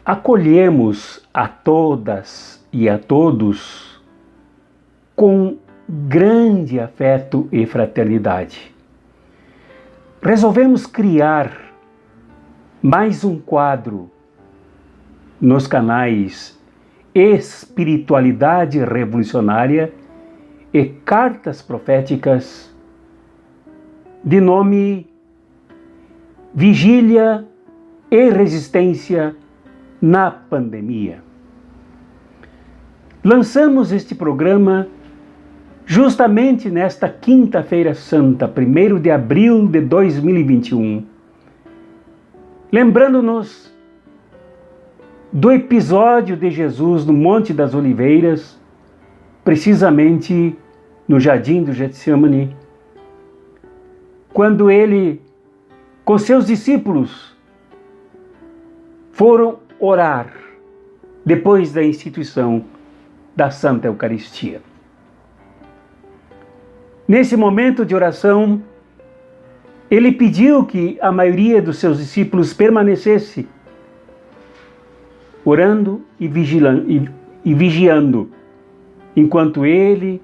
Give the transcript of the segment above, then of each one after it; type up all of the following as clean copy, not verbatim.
acolhemos a todas e a todos com grande afeto e fraternidade. Resolvemos criar mais um quadro nos canais Espiritualidade Revolucionária e Cartas Proféticas, de nome Vigília e Resistência na Pandemia. Lançamos este programa justamente nesta quinta-feira santa, 1º de abril de 2021, lembrando-nos do episódio de Jesus no Monte das Oliveiras, precisamente no Jardim do Getsemane, quando ele, com seus discípulos, foram orar depois da instituição da Santa Eucaristia. Nesse momento de oração, ele pediu que a maioria dos seus discípulos permanecesse orando e vigiando, enquanto ele,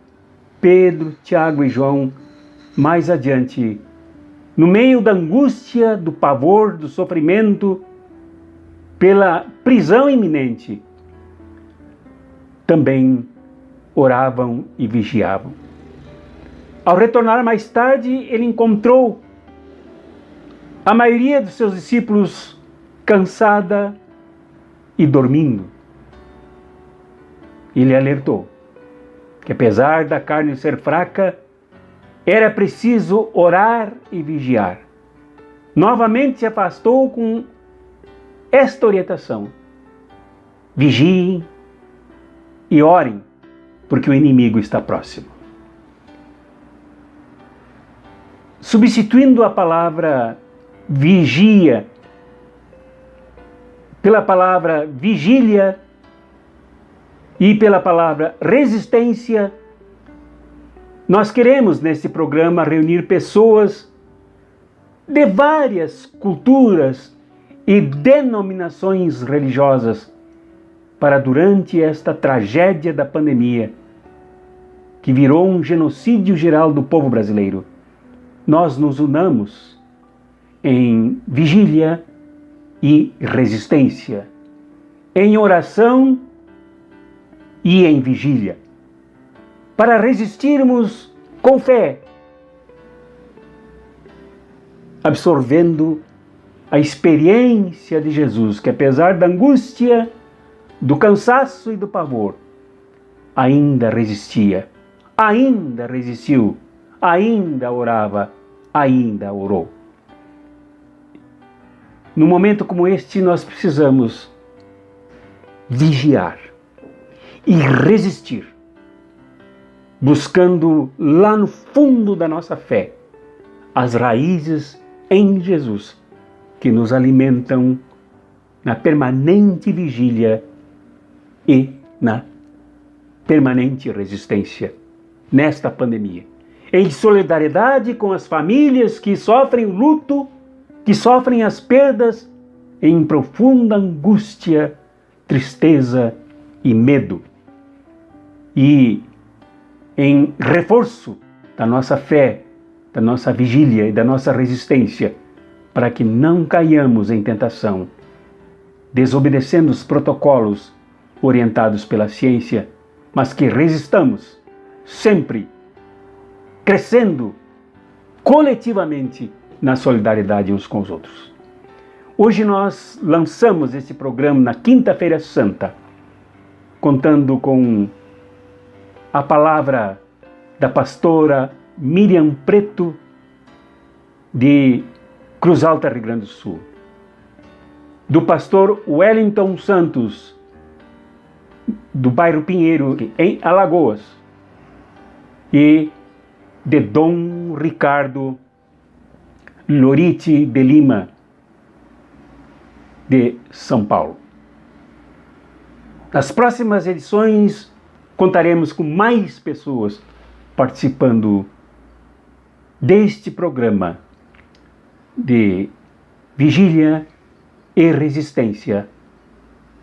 Pedro, Tiago e João, mais adiante, no meio da angústia, do pavor, do sofrimento, pela prisão iminente, também oravam e vigiavam. Ao retornar mais tarde, ele encontrou a maioria dos seus discípulos cansada e dormindo. Ele alertou que, apesar da carne ser fraca, era preciso orar e vigiar. Novamente se afastou com esta orientação: vigiem e orem, porque o inimigo está próximo. Substituindo a palavra vigia pela palavra vigília e pela palavra resistência, nós queremos nesse programa reunir pessoas de várias culturas e denominações religiosas para, durante esta tragédia da pandemia, que virou um genocídio geral do povo brasileiro, nós nos unamos em vigília e resistência, em oração e em vigília, para resistirmos com fé, absorvendo a experiência de Jesus, que apesar da angústia, do cansaço e do pavor, ainda resistia, ainda resistiu, ainda orava, ainda orou. Num momento como este, nós precisamos vigiar e resistir, buscando lá no fundo da nossa fé as raízes em Jesus, que nos alimentam na permanente vigília e na permanente resistência nesta pandemia. Em solidariedade com as famílias que sofrem o luto, que sofrem as perdas, em profunda angústia, tristeza e medo. E em reforço da nossa fé, da nossa vigília e da nossa resistência, para que não caiamos em tentação, desobedecendo os protocolos orientados pela ciência, mas que resistamos sempre, crescendo coletivamente na solidariedade uns com os outros. Hoje nós lançamos esse programa na Quinta-feira Santa, contando com a palavra da pastora Miriam Preto, de Cruz Alta, Rio Grande do Sul, do pastor Wellington Santos, do bairro Pinheiro, em Alagoas, e de Dom Ricardo Loriti de Lima, de São Paulo. Nas próximas edições, contaremos com mais pessoas participando deste programa de vigília e resistência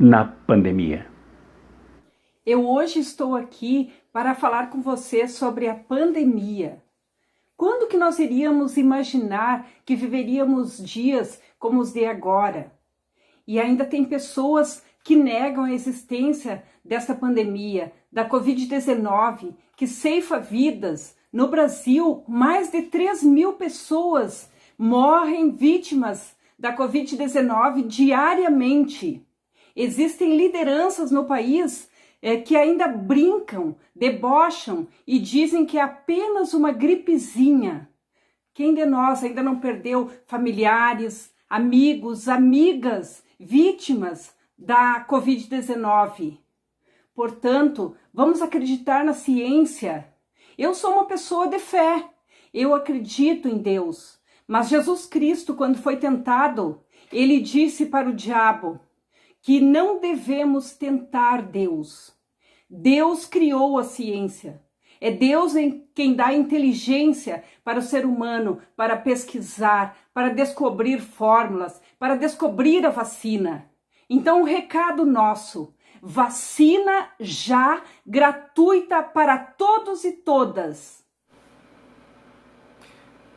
na pandemia. Eu hoje estou aqui para falar com você sobre a pandemia. Quando que nós iríamos imaginar que viveríamos dias como os de agora? E ainda tem pessoas que negam a existência dessa pandemia, da Covid-19, que ceifa vidas. No Brasil, mais de 3.000 pessoas morrem vítimas da Covid-19 diariamente. Existem lideranças no país que ainda brincam, debocham e dizem que é apenas uma gripezinha. Quem de nós ainda não perdeu familiares, amigos, amigas, vítimas da Covid-19? Portanto, vamos acreditar na ciência. Eu sou uma pessoa de fé, eu acredito em Deus. Mas Jesus Cristo, quando foi tentado, ele disse para o diabo que não devemos tentar Deus. Deus criou a ciência. É Deus quem dá inteligência para o ser humano, para pesquisar, para descobrir fórmulas, para descobrir a vacina. Então, o recado nosso: vacina já, gratuita para todos e todas.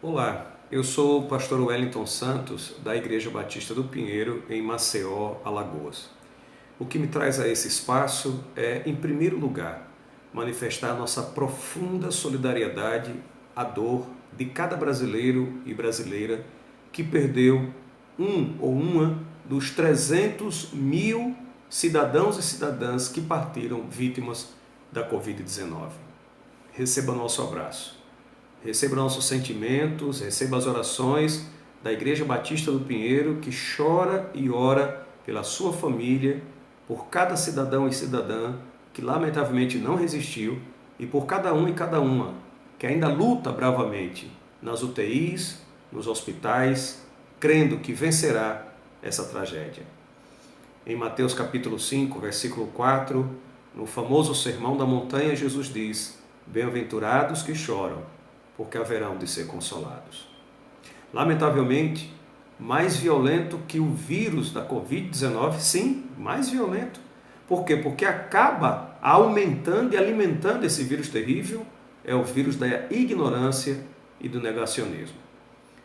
Olá, eu sou o pastor Wellington Santos, da Igreja Batista do Pinheiro, em Maceió, Alagoas. O que me traz a esse espaço é, em primeiro lugar, manifestar nossa profunda solidariedade à dor de cada brasileiro e brasileira que perdeu um ou uma dos 300.000 cidadãos e cidadãs que partiram vítimas da Covid-19. Receba nosso abraço, receba nossos sentimentos, receba as orações da Igreja Batista do Pinheiro, que chora e ora pela sua família, por cada cidadão e cidadã que lamentavelmente não resistiu e por cada um e cada uma que ainda luta bravamente nas UTIs, nos hospitais, crendo que vencerá essa tragédia. Em Mateus capítulo 5, versículo 4, no famoso Sermão da Montanha, Jesus diz: "Bem-aventurados que choram, porque haverão de ser consolados." Lamentavelmente, mais violento que o vírus da Covid-19, sim, mais violento. Por quê? Porque acaba aumentando e alimentando esse vírus terrível, é o vírus da ignorância e do negacionismo.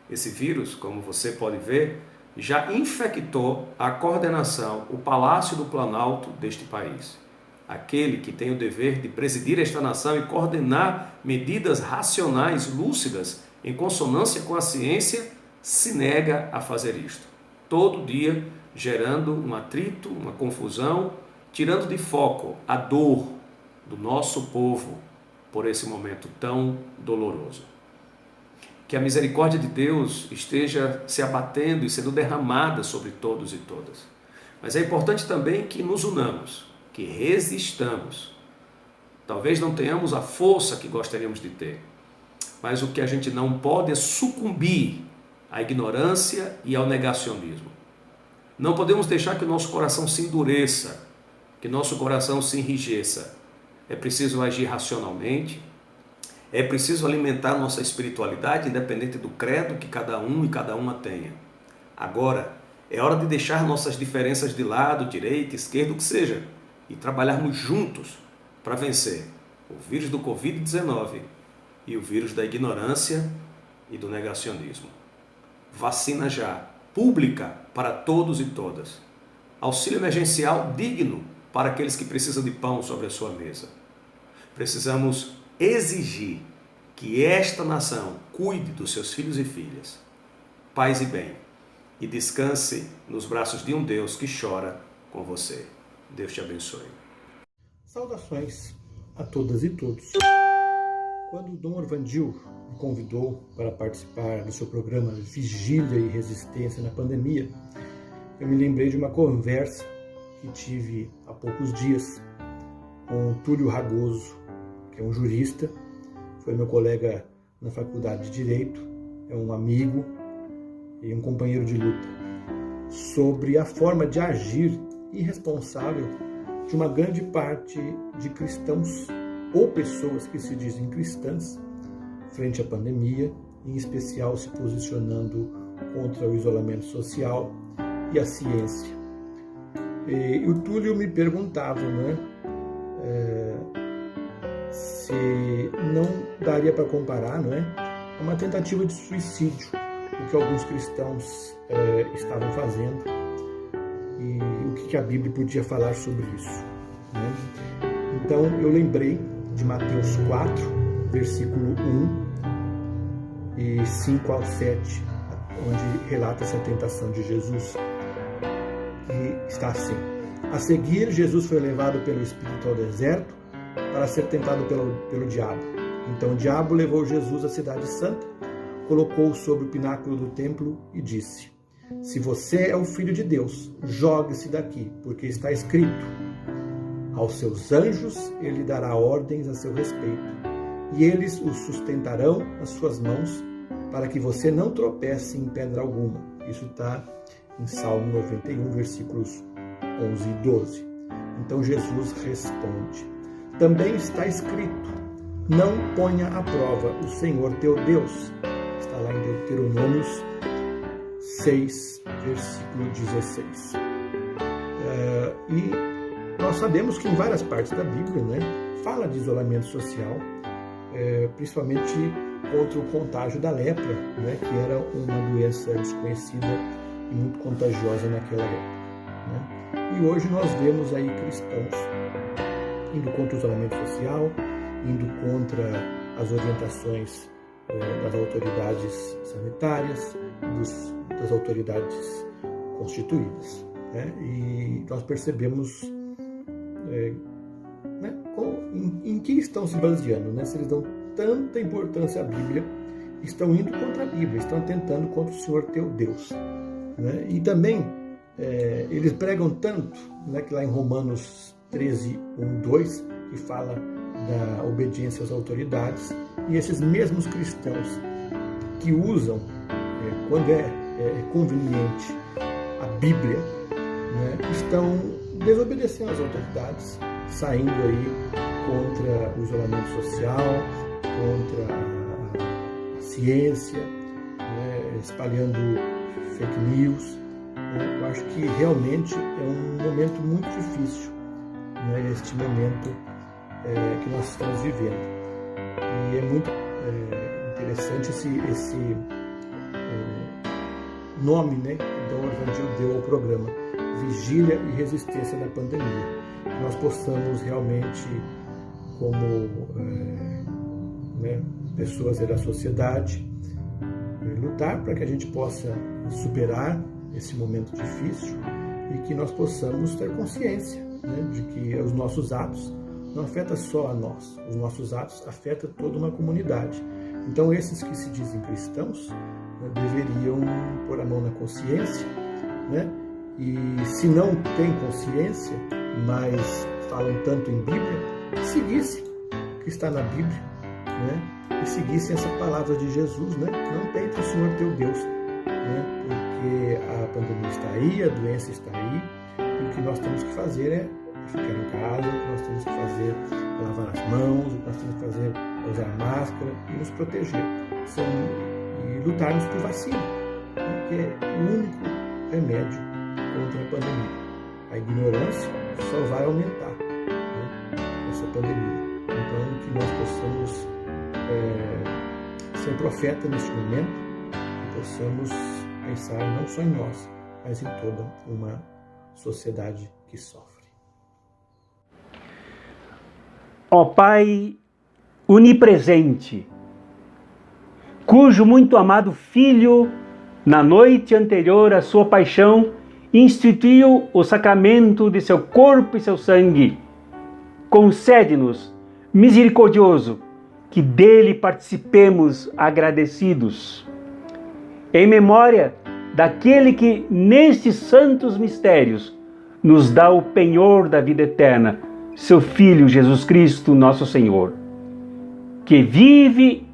Esse vírus, como você pode ver, já infectou a coordenação, o Palácio do Planalto deste país. Aquele que tem o dever de presidir esta nação e coordenar medidas racionais, lúcidas, em consonância com a ciência, se nega a fazer isto. Todo dia gerando um atrito, uma confusão, tirando de foco a dor do nosso povo por esse momento tão doloroso. Que a misericórdia de Deus esteja se abatendo e sendo derramada sobre todos e todas. Mas é importante também que nos unamos, que resistamos. Talvez não tenhamos a força que gostaríamos de ter, mas o que a gente não pode é sucumbir à ignorância e ao negacionismo. Não podemos deixar que o nosso coração se endureça, que nosso coração se enrijeça. É preciso agir racionalmente, é preciso alimentar nossa espiritualidade, independente do credo que cada um e cada uma tenha. Agora, é hora de deixar nossas diferenças de lado, direita, esquerda, o que seja, e trabalharmos juntos para vencer o vírus do Covid-19 e o vírus da ignorância e do negacionismo. Vacina já, pública para todos e todas. Auxílio emergencial digno para aqueles que precisam de pão sobre a sua mesa. Precisamos exigir que esta nação cuide dos seus filhos e filhas. Paz e bem. E descanse nos braços de um Deus que chora com você. Deus te abençoe. Saudações a todas e todos. Quando Dom Orvandil me convidou para participar do seu programa Vigília e Resistência na Pandemia, eu me lembrei de uma conversa que tive há poucos dias com Túlio Ragoso, que é um jurista, foi meu colega na faculdade de Direito, é um amigo e um companheiro de luta, sobre a forma de agir irresponsável de uma grande parte de cristãos ou pessoas que se dizem cristãs frente à pandemia, em especial se posicionando contra o isolamento social e a ciência. E o Túlio me perguntava, né, se não daria para comparar, não é, uma tentativa de suicídio, o que alguns cristãos estavam fazendo, e o que a Bíblia podia falar sobre isso, né? Então eu lembrei de Mateus 4, versículo 1 e 5 ao 7, onde relata essa tentação de Jesus, que está assim: a seguir, Jesus foi levado pelo Espírito ao deserto para ser tentado pelo diabo. Então o diabo levou Jesus à cidade santa, colocou-o sobre o pináculo do templo e disse: se você é o Filho de Deus, jogue-se daqui, porque está escrito: aos seus anjos ele dará ordens a seu respeito, e eles o sustentarão nas suas mãos, para que você não tropece em pedra alguma. Isso está em Salmo 91, versículos 11 e 12. Então Jesus responde: também está escrito: não ponha à prova o Senhor teu Deus. Está lá em Deuteronômios 6, versículo 16. E nós sabemos que em várias partes da Bíblia, né, fala de isolamento social, principalmente contra o contágio da lepra, né, que era uma doença desconhecida e muito contagiosa naquela época, né? E hoje nós vemos aí cristãos indo contra o isolamento social, indo contra as orientações das autoridades sanitárias, das autoridades constituídas, né? E nós percebemos né, em que estão se baseando, né? Se eles dão tanta importância à Bíblia, estão indo contra a Bíblia, estão tentando contra o Senhor teu Deus, né? E também eles pregam tanto, né, que lá em Romanos 13, 1, 2, que fala da obediência às autoridades, e esses mesmos cristãos que usam, quando é conveniente, a Bíblia, né, estão desobedecendo às autoridades, saindo aí contra o isolamento social, contra a ciência, né, espalhando fake news, né. Eu acho que realmente é um momento muito difícil, né, este momento que nós estamos vivendo. E é muito interessante esse nome, né, que Dom Orvandil deu ao programa: Vigília e Resistência na Pandemia. Que nós possamos realmente, como pessoas da sociedade, lutar para que a gente possa superar esse momento difícil e que nós possamos ter consciência, né, de que os nossos atos não afetam só a nós, os nossos atos afetam toda uma comunidade. Então esses que se dizem cristãos, né, deveriam pôr a mão na consciência, né, e se não têm consciência, mas falam tanto em Bíblia, seguissem o que está na Bíblia, né, e seguissem essa palavra de Jesus, né, não tente o Senhor teu Deus, né, porque a pandemia está aí, a doença está aí, e o que nós temos que fazer é ficar em casa, o que nós temos que fazer é lavar as mãos, o que nós temos que fazer é usar máscara e nos proteger, e lutarmos por vacina, né, que é o único remédio contra a pandemia. A ignorância só vai aumentar, né, essa pandemia. Então, que nós possamos ser profeta neste momento e possamos pensar não só em nós, mas em toda uma sociedade que sofre. Ó Pai onipresente, cujo muito amado Filho, na noite anterior à sua paixão, instituiu o sacramento de seu corpo e seu sangue, concede-nos, misericordioso, que dele participemos agradecidos. Em memória daquele que, nestes santos mistérios, nos dá o penhor da vida eterna, seu Filho Jesus Cristo, nosso Senhor, que vive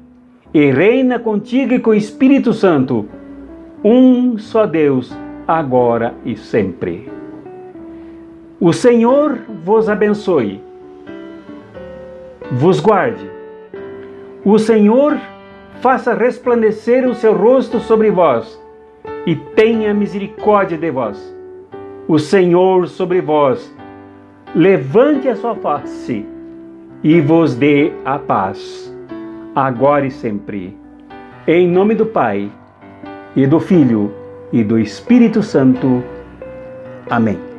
e reina contigo e com o Espírito Santo, um só Deus, agora e sempre. O Senhor vos abençoe, vos guarde. O Senhor faça resplandecer o seu rosto sobre vós e tenha misericórdia de vós. o Senhor sobre vós levante a sua face e vos dê a paz, agora e sempre. Em nome do Pai, e do Filho, e do Espírito Santo. Amém.